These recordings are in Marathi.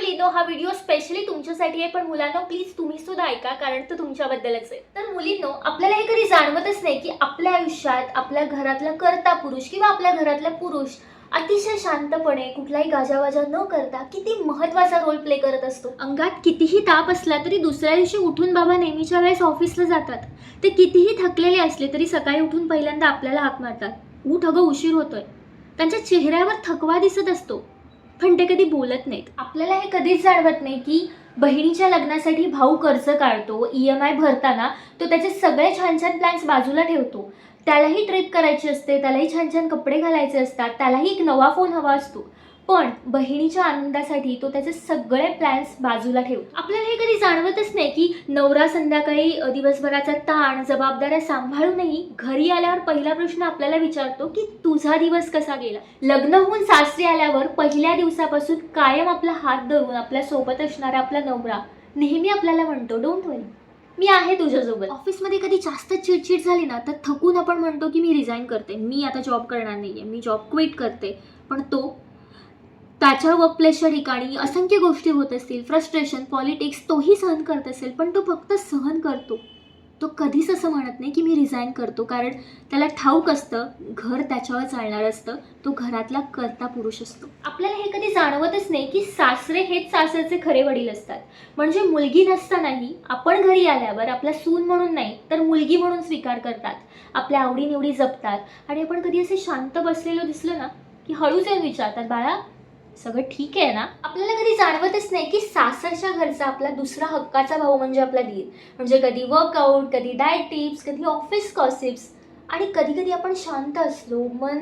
मुलींनो, हा व्हिडिओ स्पेशली तुमच्यासाठी आहे, पण मुलांनो प्लीज तुम्ही सुद्धा ऐका, कारण तो तुमच्याबद्दलच आहे. तर मुलींनो, आपल्याला हे कधी जाणवतच नाही की आपल्या आयुष्यात आपल्या घरातला कर्ता पुरुष किंवा आपल्या घरातला पुरुष अतिशय शांतपणे कुठलाही गाजावाजा न करता किती महत्त्वाचा रोल प्ले करत असतो. अंगात कितीही ताप असला तरी दुसऱ्या दिवशी उठून बाबा नेहमीच्या वेळेस ऑफिसला जातात. ते कितीही थकलेले असले तरी सकाळी उठून पहिल्यांदा आपल्याला हाक मारतात, उठ अगं उशीर होतोय. त्यांच्या चेहऱ्यावर थकवा दिसत असतो, पण ते कधी बोलत नाहीत. आपल्याला हे कधीच जाणवत नाही की बहिणीच्या लग्नासाठी भाऊ कर्ज काढतो, EMI भरताना तो त्याचे सगळे छान छान प्लॅन्स बाजूला ठेवतो. त्यालाही ट्रिप करायची असते, त्यालाही छान छान कपडे घालायचे असतात, त्यालाही एक नवा फोन हवा असतो, पण बहिणीच्या आनंदासाठी तो त्याचे सगळे प्लॅन्स बाजूला ठेवतो. आपल्याला हे कधी जाणवतच नाही की नवरा संध्याकाळी दिवसभराचा ताण जबाबदाऱ्या सांभाळूनही घरी आल्यावर पहिला प्रश्न आपल्याला विचारतो की तुझा दिवस कसा गेला. लग्न होऊन सासरी आल्यावर पहिल्या दिवसापासून कायम आपला हात धरून आपल्या सोबत असणारा आपला नवरा नेहमी आपल्याला म्हणतो, डोंट वरी, मी आहे तुझ्यासोबत. ऑफिसमध्ये कधी जास्त चिडचिड झाली ना तर थकून आपण म्हणतो की मी रिझाईन करते, मी आता जॉब करणार नाहीये, मी जॉब क्विट करते. पण तो त्याच्या वर्कप्लेसच्या ठिकाणी असंख्य गोष्टी होत असतील, फ्रस्ट्रेशन, पॉलिटिक्स, तोही सहन करत असेल, पण तो फक्त सहन करतो. तो कधीच असं म्हणत नाही की मी रिझाईन करतो, कारण त्याला ठाऊक असतं घर त्याच्यावर चालणार असतं, तो घरातला कर्ता पुरुष असतो. आपल्याला हे कधी जाणवतच नाही की सासरे हेच सासरचे खरे वडील असतात. म्हणजे मुलगी नसतानाही आपण घरी आल्यावर आपला सून म्हणून नाही तर मुलगी म्हणून स्वीकार करतात, आपल्या आवडीनिवडी जपतात. आणि आपण कधी असे शांत बसलेलो दिसलं ना की हळूच येऊन विचारतात, बाळा सगळं ठीक आहे ना. आपल्याला कधी जाणवतच नाही की सासरच्या घरचा आपला दुसरा हक्काचा भाऊ म्हणजे आपला दीर. म्हणजे कधी वर्कआउट, कधी डाएट टिप्स, कधी ऑफिस गॉसिप्स, आणि कधी कधी आपण शांत असलो, मन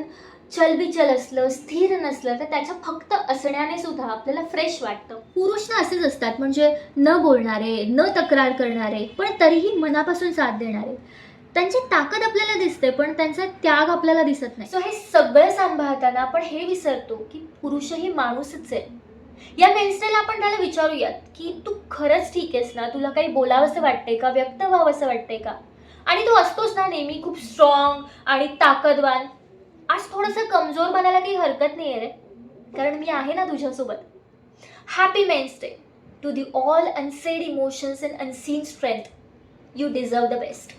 चलबिचल असलं, स्थिर नसलं, तर त्याच्या फक्त असण्याने सुद्धा आपल्याला फ्रेश वाटतं. पुरुष ना असेच असतात, म्हणजे न बोलणारे, न तक्रार करणारे, पण तरीही मनापासून साथ देणारे. त्यांची ताकद आपल्याला दिसते, पण त्यांचा त्याग आपल्याला दिसत नाही. सो हे सगळं सांभाळताना आपण हे विसरतो की पुरुषही माणूसच आहे. या मेन्स्टेला आपण त्याला विचारूयात की तू खरंच ठीक आहेस ना, तुला काही बोलावंसं वाटतंय का, व्यक्त व्हावंसं वाटतंय का. आणि तो असतोच ना नेहमी खूप स्ट्रॉंग आणि ताकदवान. आज थोडंसं कमजोर बनायला काही हरकत नाही आहे रे, कारण मी आहे ना तुझ्यासोबत. Happy men's day to the all unsaid emotions and unseen strength. You deserve the best.